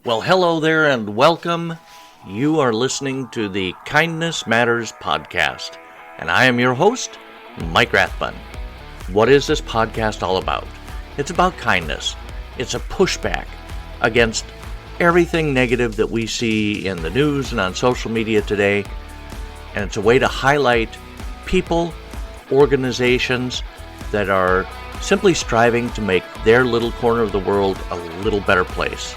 Well, hello there and welcome. You are listening to the Kindness Matters podcast, and I am your host, Mike Rathbun. What is this podcast all about? It's about kindness. It's a pushback against everything negative that we see in the news and on social media today, and it's a way to highlight people, organizations that are simply striving to make their little corner of the world a little better place.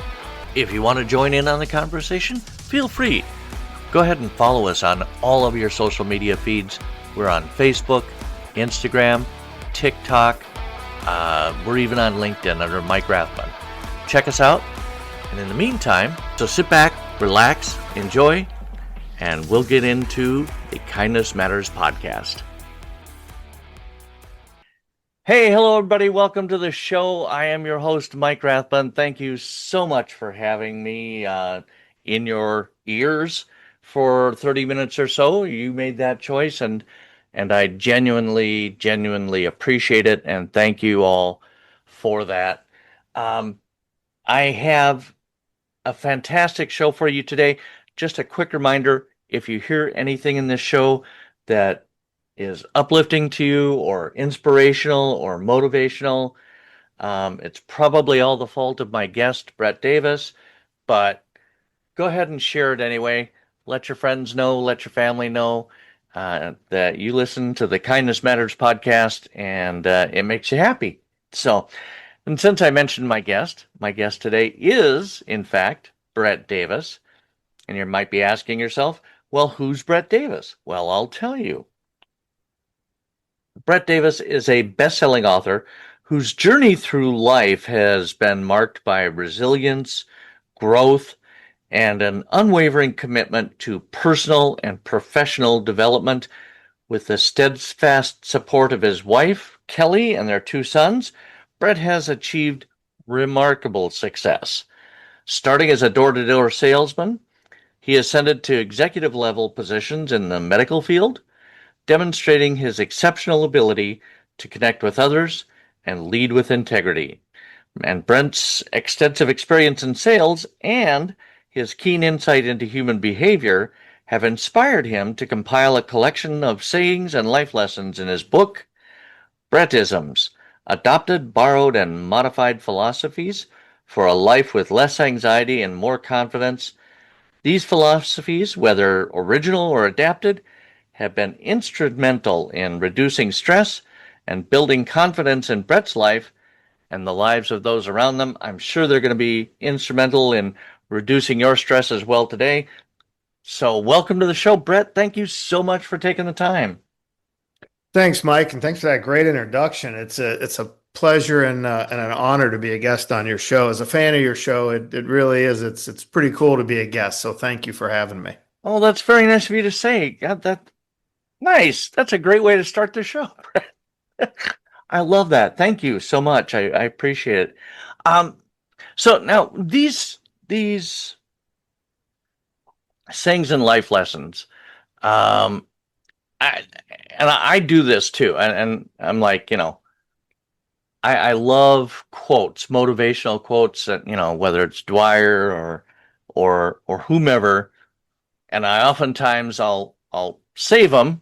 If you want to join in on the conversation, feel free. Go ahead and follow us on all of your social media feeds. We're on Facebook, Instagram, TikTok. We're even on LinkedIn under Mike Rathbun. Check us out. And in the meantime, so sit back, relax, enjoy, and we'll get into the Kindness Matters podcast. Hey, hello everybody. Welcome to the show. I am your host, Mike Rathbun. Thank you so much for having me in your ears for 30 minutes or so. You made that choice, and I genuinely appreciate it, and thank you all for that. I have a fantastic show for you today. Just a quick reminder, if you hear anything in this show that is uplifting to you or inspirational or motivational, it's probably all the fault of my guest, Bret Davis, but go ahead and share it anyway. Let your friends know, let your family know that you listen to the Kindness Matters podcast, and it makes you happy. So, and since I mentioned my guest today is, in fact, Bret Davis. And you might be asking yourself, well, who's Bret Davis? Well, I'll tell you. Bret Davis is a best-selling author whose journey through life has been marked by resilience, growth, and an unwavering commitment to personal and professional development. With the steadfast support of his wife, Kelly, and their two sons, Bret has achieved remarkable success. Starting as a door-to-door salesman, he ascended to executive-level positions in the medical field, demonstrating his exceptional ability to connect with others and lead with integrity. And Bret's extensive experience in sales and his keen insight into human behavior have inspired him to compile a collection of sayings and life lessons in his book, Bretisms, Adopted, Borrowed, and Modified Philosophies for a Life with Less Anxiety and More Confidence. These philosophies, whether original or adapted, have been instrumental in reducing stress and building confidence in Bret's life and the lives of those around them. I'm sure they're going to be instrumental in reducing your stress as well today. So welcome to the show, Bret. Thank you so much for taking the time. Thanks, Mike, and thanks for that great introduction. It's a pleasure and an honor to be a guest on your show. As a fan of your show, it really is. It's pretty cool to be a guest. So thank you for having me. Oh, that's very nice of you to say. God, nice. That's a great way to start the show. I love that. Thank you so much. I appreciate it. So now these sayings and life lessons, I do this too, and I'm like, I love quotes, motivational quotes that, whether it's Dwyer or whomever, and I oftentimes I'll save them.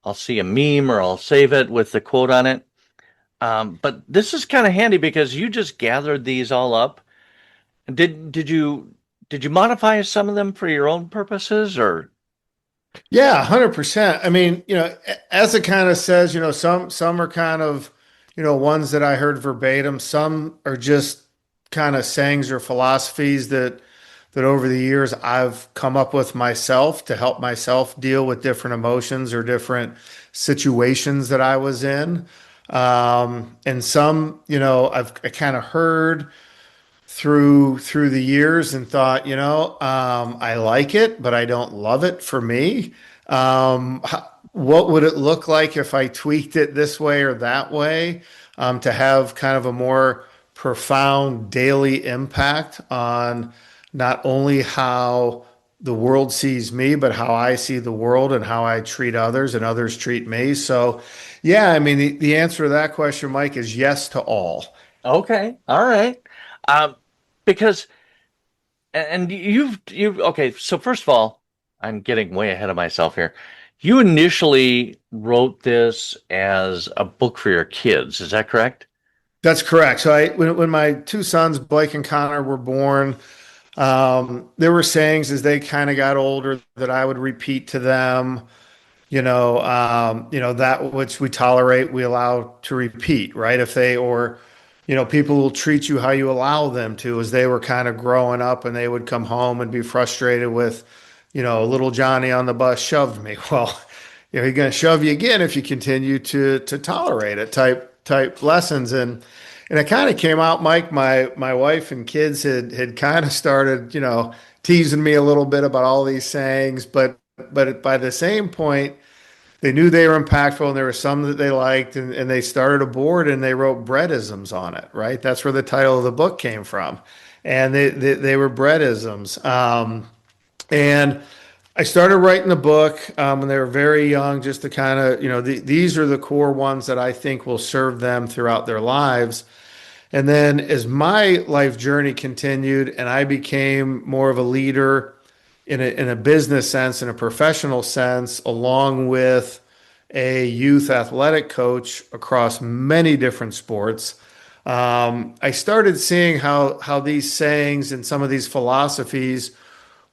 I'll see a meme or I'll save it with the quote on it. But this is kind of handy because you just gathered these all up. Did you modify some of them for your own purposes, or? Yeah, 100%. I mean, as it kind of says, some are kind of, ones that I heard verbatim. Some are just kind of sayings or philosophies that over the years I've come up with myself to help myself deal with different emotions or different situations that I was in. And some, I kind of heard through the years and thought, I like it, but I don't love it for me. What would it look like if I tweaked it this way or that way, to have kind of a more profound daily impact on not only how the world sees me, but how I see the world and how I treat others and others treat me. So, yeah, I mean, the answer to that question, Mike, is yes to all. Okay, all right. Because And you've okay, so first of all, I'm getting way ahead of myself here. You initially wrote this as a book for your kids, is that correct? That's correct. So when my two sons, Blake and Connor, were born, there were sayings as they kind of got older that I would repeat to them. That which we tolerate, we allow to repeat, right? If they or people will treat you how you allow them to, as they were kind of growing up and they would come home and be frustrated with, little Johnny on the bus shoved me. Well, he's going to shove you again if you continue to tolerate it type lessons. And it kind of came out, Mike, my wife and kids had kind of started, teasing me a little bit about all these sayings, but by the same point, they knew they were impactful and there were some that they liked, and they started a board and they wrote Bretisms on it, right? That's where the title of the book came from. And they were Bretisms. And I started writing the book when they were very young, just to kind of, these are the core ones that I think will serve them throughout their lives. And then as my life journey continued and I became more of a leader in a business sense, in a professional sense, along with a youth athletic coach across many different sports, I started seeing how these sayings and some of these philosophies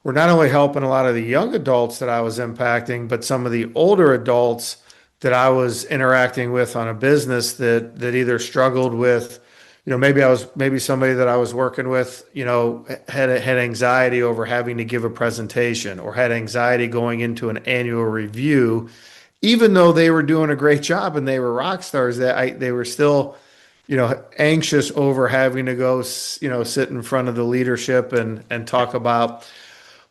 were not only helping a lot of the young adults that I was impacting, but some of the older adults that I was interacting with on a business that either struggled with, maybe somebody that I was working with, had anxiety over having to give a presentation or had anxiety going into an annual review, even though they were doing a great job and they were rock stars. They were still, anxious over having to go, sit in front of the leadership and talk about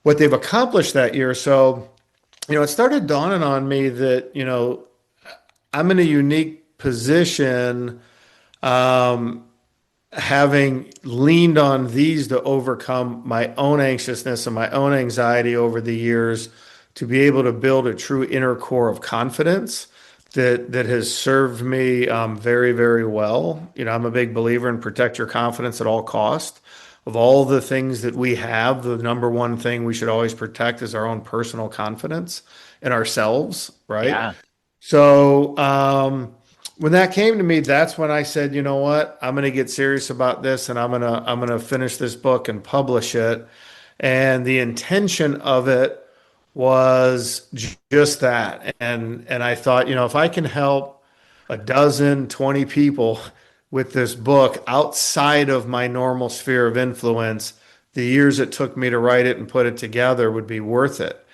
what they've accomplished that year. So, it started dawning on me that, I'm in a unique position, having leaned on these to overcome my own anxiousness and my own anxiety over the years, to be able to build a true inner core of confidence that has served me very, very well. I'm a big believer in protect your confidence at all cost. Of all the things that we have, the number one thing we should always protect is our own personal confidence in ourselves, right? Yeah. So when that came to me, that's when I said, you know what, I'm going to get serious about this, and I'm gonna finish this book and publish it. And the intention of it was just that. And I thought, if I can help a dozen, 20 people with this book outside of my normal sphere of influence, the years it took me to write it and put it together would be worth it.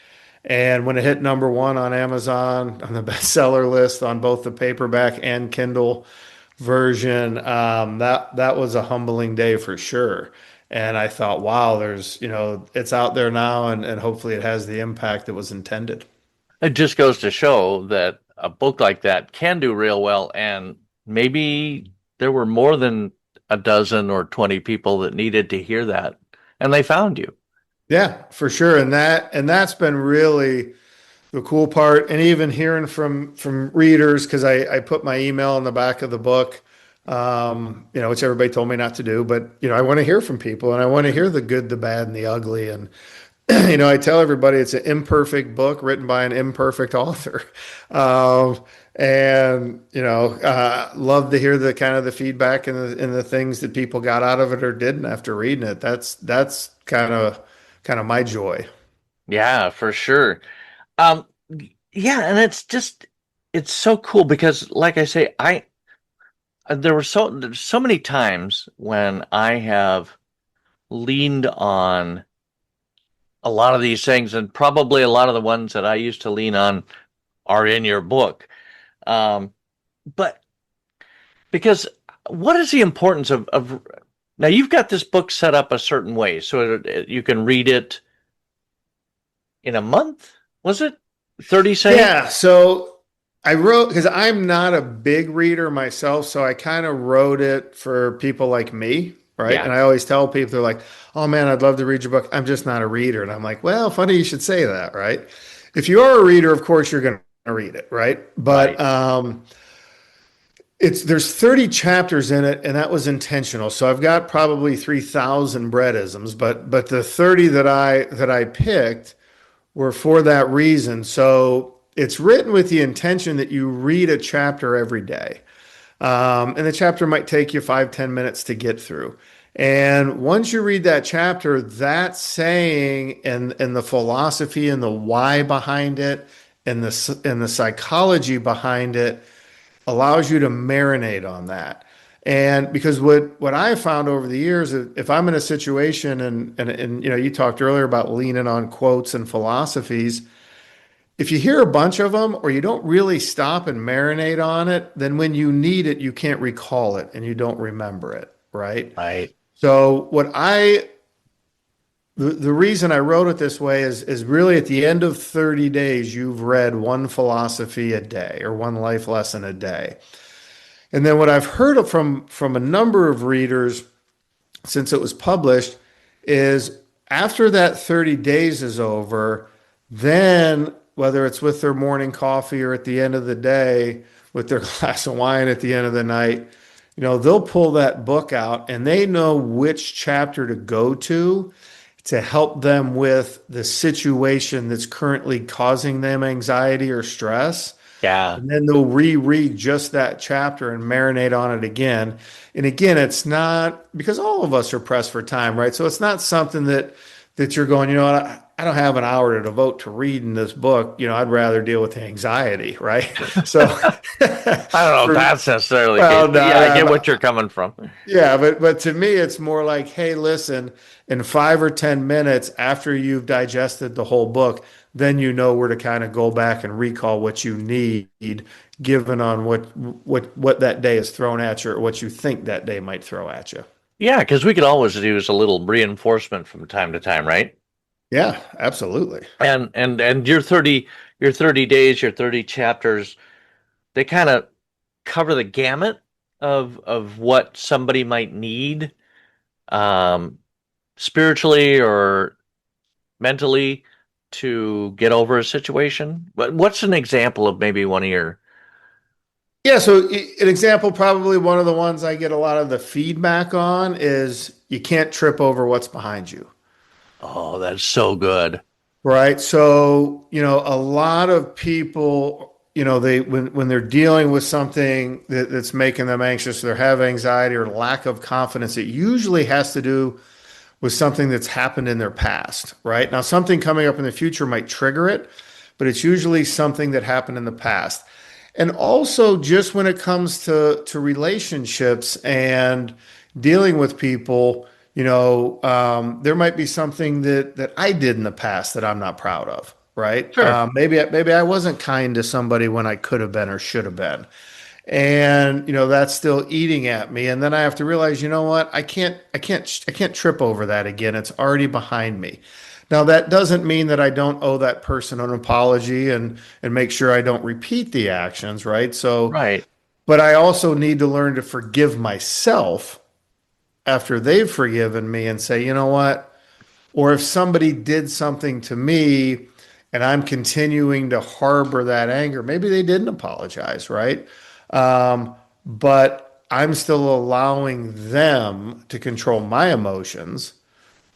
And when it hit number one on Amazon, on the bestseller list, on both the paperback and Kindle version, that was a humbling day for sure. And I thought, wow, it's out there now, and hopefully it has the impact that was intended. It just goes to show that a book like that can do real well, and maybe there were more than a dozen or 20 people that needed to hear that, and they found you. Yeah, for sure. And that's been really the cool part. And even hearing from readers, because I put my email in the back of the book, which everybody told me not to do, but I want to hear from people, and I want to hear the good, the bad, and the ugly. And I tell everybody it's an imperfect book written by an imperfect author. Um, and love to hear the kind of the feedback and the things that people got out of it or didn't after reading it. That's kind of my joy. Yeah, for sure. Um, yeah, and it's so cool because, like I say, there's so many times when I have leaned on a lot of these things, and probably a lot of the ones that I used to lean on are in your book. Um, but because what is the importance of now you've got this book set up a certain way so you can read it in a month, was it? 30 saying? Yeah, so I wrote because I'm not a big reader myself, so I kind of wrote it for people like me, right? Yeah, And I always tell people, they're like, "Oh man, I'd love to read your book. I'm just not a reader." And I'm like, "Well, funny you should say that, right? If you are a reader, of course you're going to read it, right? But right. There's 30 chapters in it, and that was intentional. So I've got probably 3,000 Bretisms, but the 30 that I picked were for that reason. So it's written with the intention that you read a chapter every day. And the chapter might take you 5, 10 minutes to get through. And once you read that chapter, that saying and the philosophy and the why behind it and the psychology behind it allows you to marinate on that. And because what I found over the years, if I'm in a situation and you talked earlier about leaning on quotes and philosophies, if you hear a bunch of them or you don't really stop and marinate on it, then when you need it, you can't recall it and you don't remember it, right? Right. So the reason I wrote it this way is really at the end of 30 days, you've read one philosophy a day or one life lesson a day. And then what I've heard from a number of readers since it was published is after that 30 days is over, then whether it's with their morning coffee or at the end of the day with their glass of wine at the end of the night, they'll pull that book out and they know which chapter to go to help them with the situation that's currently causing them anxiety or stress. Yeah. And then they'll reread just that chapter and marinate on it again. And again, it's not because all of us are pressed for time, right? So it's not something that you're going, I don't have an hour to devote to reading this book. I'd rather deal with the anxiety, right? So I don't know if for me, that's necessarily the case, well, but yeah, I get no, what you're coming from. yeah, but to me, it's more like, hey, listen, in 5 or 10 minutes after you've digested the whole book, then you know where to kind of go back and recall what you need, given on what that day is thrown at you or what you think that day might throw at you. Yeah, because we could always use a little reinforcement from time to time, right? Yeah, absolutely. And your 30 days, your 30 chapters, they kind of cover the gamut of what somebody might need, um, spiritually or mentally, to get over a situation. What's an example of maybe one of your? Yeah, so an example, probably one of the ones I get a lot of the feedback on is you can't trip over what's behind you. Oh, that's so good. Right. So, a lot of people, they when they're dealing with something that's making them anxious, or they have anxiety or lack of confidence, it usually has to do with something that's happened in their past, right? Now, something coming up in the future might trigger it, but it's usually something that happened in the past. And also, just when it comes to relationships and dealing with people, there might be something that I did in the past that I'm not proud of, right? Sure. Maybe I wasn't kind to somebody when I could have been or should have been, and that's still eating at me. And then I have to realize, you know what? I can't trip over that again. It's already behind me. Now, that doesn't mean that I don't owe that person an apology and make sure I don't repeat the actions, right? So, Right. but I also need to learn to forgive myself after they've forgiven me and say, you know what? Or if somebody did something to me and I'm continuing to harbor that anger, maybe they didn't apologize, right? But I'm still allowing them to control my emotions,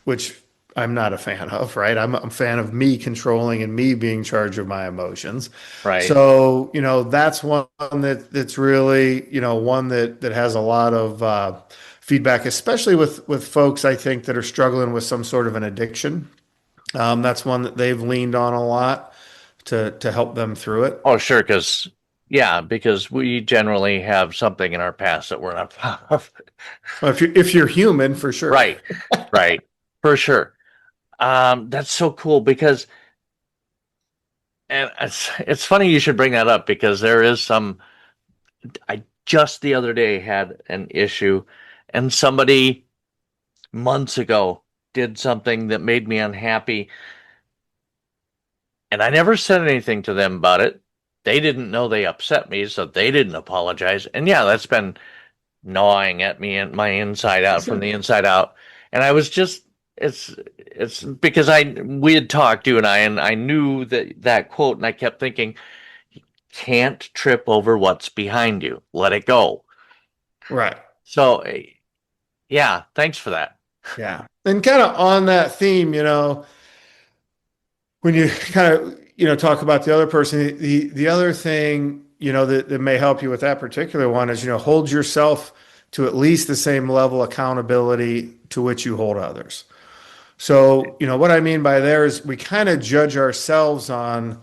which I'm not a fan of, right? I'm a fan of me controlling and me being in charge of my emotions. Right. So, that's one that's really, one that has a lot of feedback, especially with folks I think that are struggling with some sort of an addiction. That's one that they've leaned on a lot to help them through it. Oh, sure. Because we generally have something in our past that we're not proud of. Well, if you're human, for sure. Right. Right. For sure. That's so cool because, and it's funny you should bring that up because there is some. I just the other day had an issue, and somebody months ago did something that made me unhappy, and I never said anything to them about it. They didn't know they upset me, so they didn't apologize. And yeah, that's been gnawing at me and my inside out from Sure. the inside out. And I was just it's because I we had talked, you and I knew that quote, and I kept thinking can't trip over what's behind you. Let it go. Right. So, yeah, thanks for that. Yeah. And kind of on that theme, when you kind of, talk about the other person, the other thing, that may help you with that particular one is, hold yourself to at least the same level of accountability to which you hold others. So, what I mean by there is we kind of judge ourselves on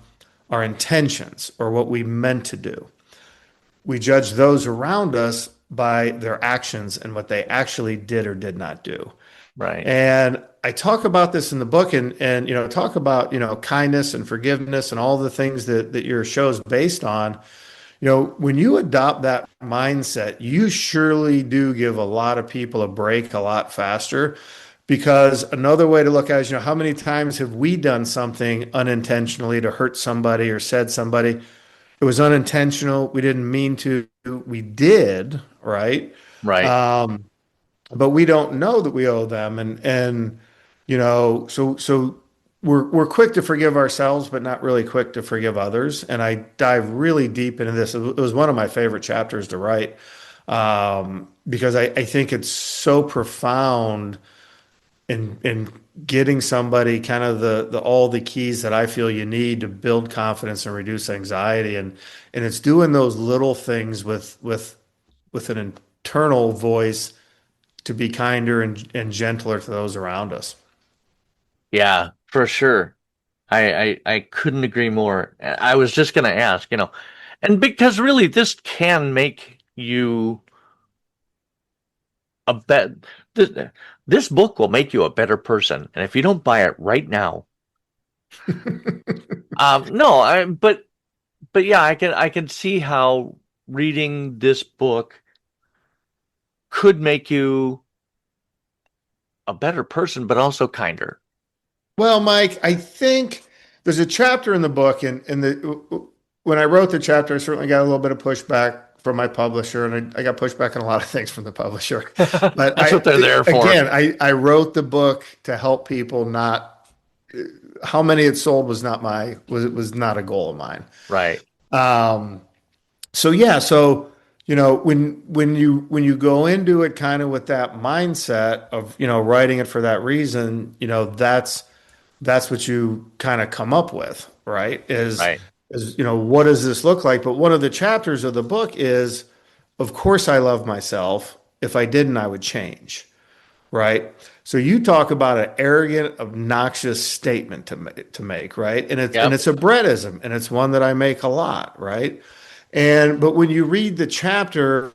our intentions or what we meant to do. We judge those around us by their actions and what they actually did or did not do. Right. And I talk about this in the book and talk about, kindness and forgiveness and all the things that your show's based on. When you adopt that mindset, you surely do give a lot of people a break a lot faster. Because another way to look at it is, how many times have we done something unintentionally to hurt somebody or said somebody? It was unintentional. We didn't mean to. We did, right? Right. Um, but we don't know that we owe them, and so we're quick to forgive ourselves, but not really quick to forgive others. And I dive really deep into this. It was one of my favorite chapters to write because I think it's so profound in getting somebody kind of the all the keys that I feel you need to build confidence and reduce anxiety, and it's doing those little things with an internal voice to be kinder and gentler to those around us. Yeah, for sure. I couldn't agree more. I was just going to ask, and because really this can make you a this, this book will make you a better person. And if you don't buy it right now, no, but yeah, I can see how reading this book could make you a better person, but also kinder. Well, Mike, I think there's a chapter in the book, and when I wrote the chapter, I certainly got a little bit of pushback from my publisher, and I got pushback on a lot of things from the publisher. But That's what they're there for. again, I wrote the book to help people. Not how many it sold was not a goal of mine. Right. Um, so yeah, so when you go into it kind of with that mindset of writing it for that reason, that's what you kind of come up with, right? Right. Is what does this look like? But one of the chapters of the book is, of course, I love myself. If I didn't, I would change, right? So you talk about an arrogant, obnoxious statement to make, right? And Yep. it's a Bretism, and it's one that I make a lot, right? But when you read the chapter,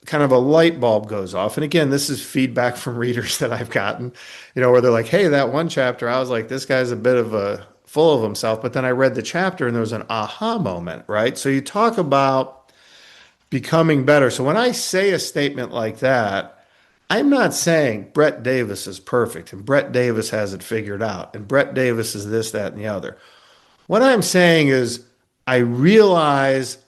kind of a light bulb goes off. And again, this is feedback from readers that I've gotten, where they're like, "Hey, that one chapter, I was like, this guy's a bit of a full of himself." But then I read the chapter and there was an aha moment, right? So you talk about becoming better. So when I say a statement like that, I'm not saying Bret Davis is perfect and Bret Davis has it figured out and Bret Davis is this, that, and the other. What I'm saying is I realize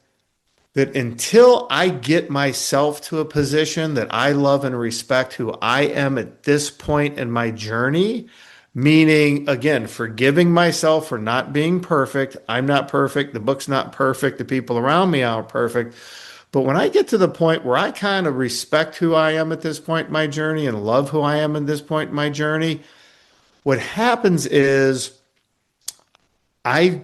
that until I get myself to a position that I love and respect who I am at this point in my journey, meaning, again, forgiving myself for not being perfect. I'm not perfect. The book's not perfect. The people around me aren't perfect. But when I get to the point where I kind of respect who I am at this point in my journey and love who I am at this point in my journey, what happens is I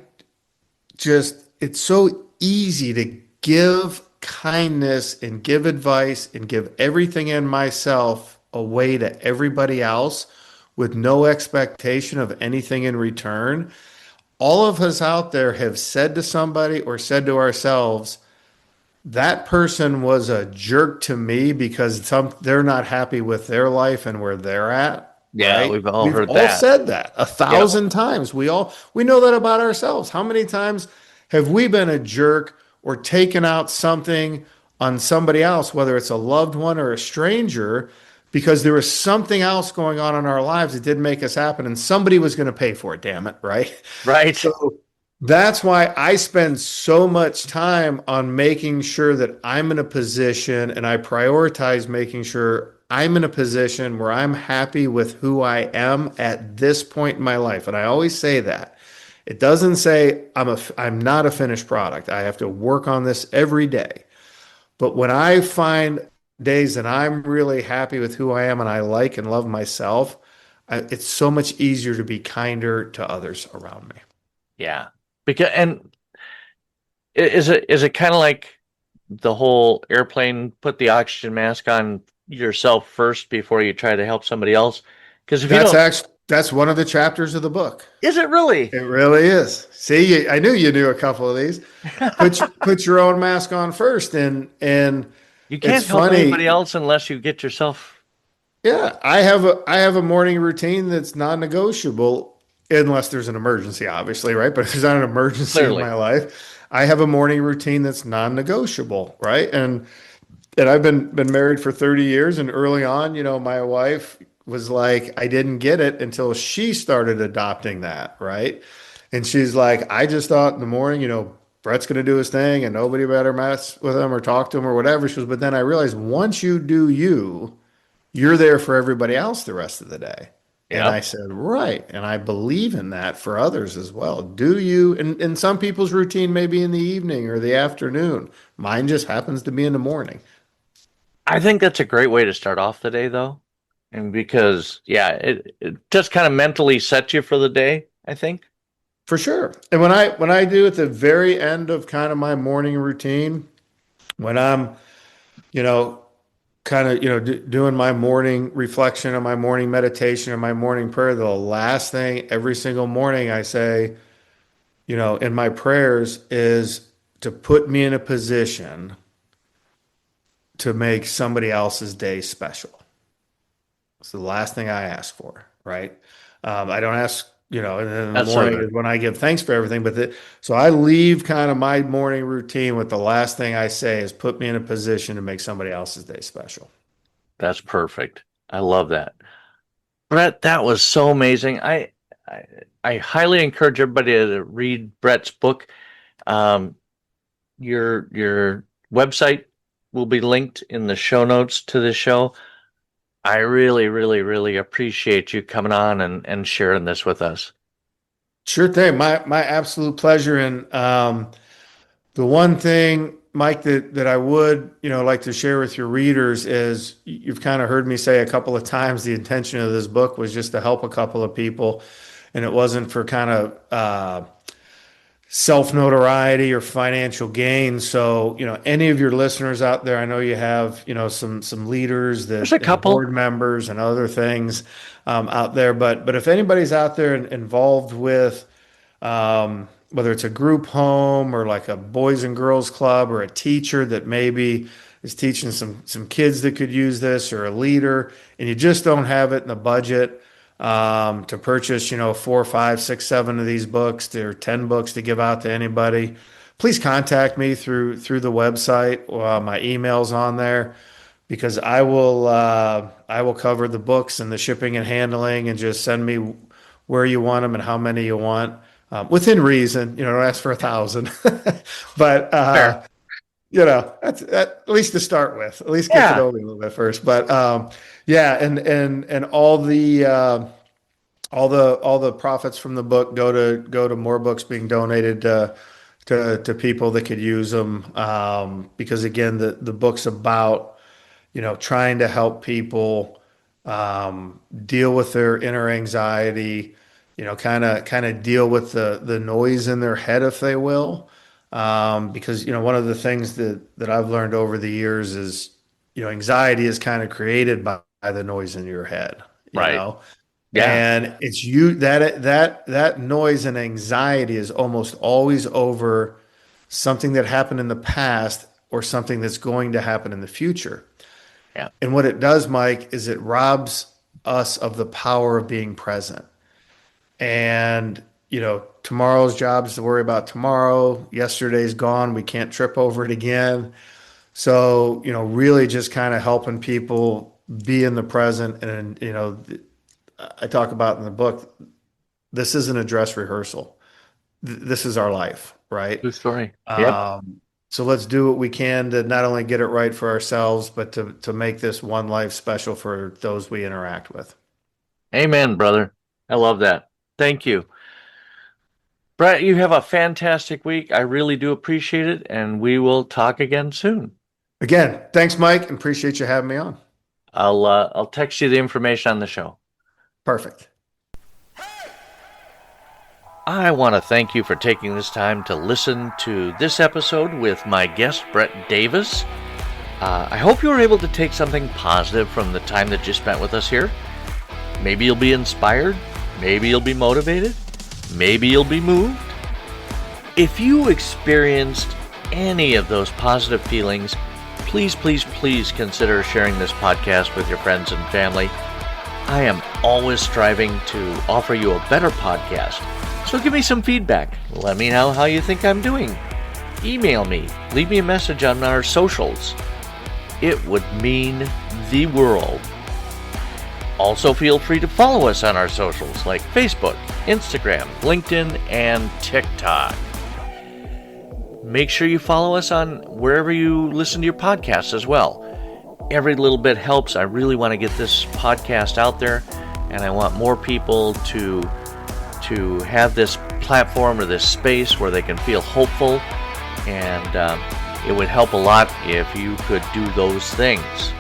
it's so easy to give kindness and give advice and give everything in myself away to everybody else with no expectation of anything in return. All of us out there have said to somebody or said to ourselves, that person was a jerk to me because they're not happy with their life and where they're at, Yeah, right? we've all We've heard all that. said that a Yep. thousand times. We know that about ourselves. How many times have we been a jerk or taken out something on somebody else, whether it's a loved one or a stranger, because there was something else going on in our lives that didn't make us happen and somebody was going to pay for it, damn it, right? Right. So that's why I spend so much time on making sure that I'm in a position and I prioritize making sure I'm in a position where I'm happy with who I am at this point in my life. And I always say that It doesn't say I'm not a finished product. I have to work on this every day. But when I find days that I'm really happy with who I am and I like and love myself, it's so much easier to be kinder to others around me. Yeah. And is it kind of like the whole airplane put the oxygen mask on yourself first before you try to help somebody else? Because if you don't, That's one of the chapters of the book. is it really? It really is. See, I knew you knew a couple of these. Put your own mask on first, and You it's can't help anybody funny. else unless you get yourself Yeah, I have a morning routine that's non-negotiable unless there's an emergency, obviously, right? But if there's not an emergency in clearly. my life, I have a morning routine that's non-negotiable, right? And I've been married for 30 years, and early on, my wife was like, I didn't get it until she started adopting that, right? And she's like, I just thought in the morning, Brett's going to do his thing and nobody better mess with him or talk to him or whatever. She goes, but then I realized once you do you, you're there for everybody else the rest of the day. And I Yep. said, right. And I believe in that for others as well. Do you? And some people's routine may be in the evening or the afternoon. Mine just happens to be in the morning. I think that's a great way to start off the day, though. And because, yeah, it just kind of mentally sets you for the day, I think. For sure. And when I do at the very end of kind of my morning routine, when I'm, you know, kind of, doing my morning reflection or my morning meditation or my morning prayer, the last thing every single morning I say, in my prayers is to put me in a position to make somebody else's day special. It's the last thing I ask for, right? I don't ask, and then in the That's so morning good. is when I give thanks for everything. So I leave kind of my morning routine with the last thing I say is put me in a position to make somebody else's day special. That's perfect. I love that. Brett, that was so amazing. I, I highly encourage everybody to read Brett's book. Um, your website will be linked in the show notes to this show. I really, really, really appreciate you coming on and sharing this with us. Sure thing. My absolute pleasure. And the one thing, Mike, that I would, like to share with your readers is you've kind of heard me say a couple of times the intention of this book was just to help a couple of people, and it wasn't for kind of self notoriety or financial gain. So, any of your listeners out there, I know you have, some leaders There's a that and couple. board members and other things out there. But if anybody's out there involved with whether it's a group home or like a boys and girls club or a teacher that maybe is teaching some kids that could use this or a leader, and you just don't have it in the budget to purchase, 4, 5, 6, 7 of these books or 10 books to give out to anybody, please contact me through the website. My email's on there because I will cover the books and the shipping and handling and just send me where you want them and how many you want. Within reason, don't ask for 1,000, but Fair. that's at least to start with. At least get to Yeah. know me a little bit first. But yeah, and all the profits from the book go to more books being donated to people that could use them. Because again, the book's about trying to help people deal with their inner anxiety, kind of deal with the noise in their head, if they will. Because one of the things that I've learned over the years is anxiety is kind of created by the noise in your head, Right. Yeah. and it's you that noise and anxiety is almost always over something that happened in the past or something that's going to happen in the future. Yeah. And what it does, Mike, is it robs us of the power of being present. And, tomorrow's job is to worry about tomorrow. Yesterday's gone. We can't trip over it again. So, really just kind of helping people be in the present. And, I talk about in the book, this isn't a dress rehearsal. This is our life, right? True story. Yep. Um, so let's do what we can to not only get it right for ourselves, but to make this one life special for those we interact with. Amen, brother. I love that. Thank you. Bret, you have a fantastic week. I really do appreciate it, and we will talk again soon. Again, thanks, Mike, and appreciate you having me on. I'll text you the information on the show. Perfect. I want to thank you for taking this time to listen to this episode with my guest, Bret Davis. I hope you were able to take something positive from the time that you spent with us here. Maybe you'll be inspired. Maybe you'll be motivated. Maybe you'll be moved. If you experienced any of those positive feelings, please, please, please consider sharing this podcast with your friends and family. I am always striving to offer you a better podcast. So give me some feedback. Let me know how you think I'm doing. Email me. Leave me a message on our socials. It would mean the world. Also feel free to follow us on our socials like Facebook, Instagram, LinkedIn, and TikTok. Make sure you follow us on wherever you listen to your podcasts as well. Every little bit helps. I really want to get this podcast out there, and I want more people to have this platform or this space where they can feel hopeful, and it would help a lot if you could do those things.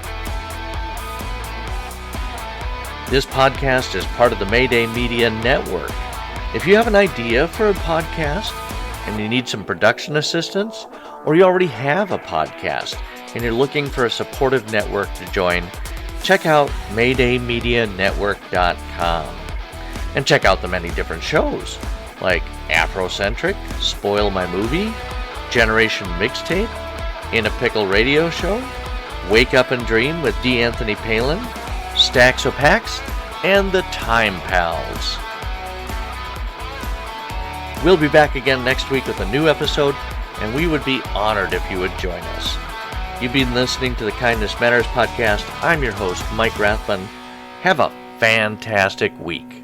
This podcast is part of the Mayday Media Network. If you have an idea for a podcast and you need some production assistance, or you already have a podcast and you're looking for a supportive network to join, check out MaydayMediaNetwork.com. And check out the many different shows like Afrocentric, Spoil My Movie, Generation Mixtape, In a Pickle Radio Show, Wake Up and Dream with D. Anthony Palin, Stacks of Packs, and the Time Pals. We'll be back again next week with a new episode, and we would be honored if you would join us. You've been listening to the Kindness Matters podcast. I'm your host, Mike Rathman. Have a fantastic week.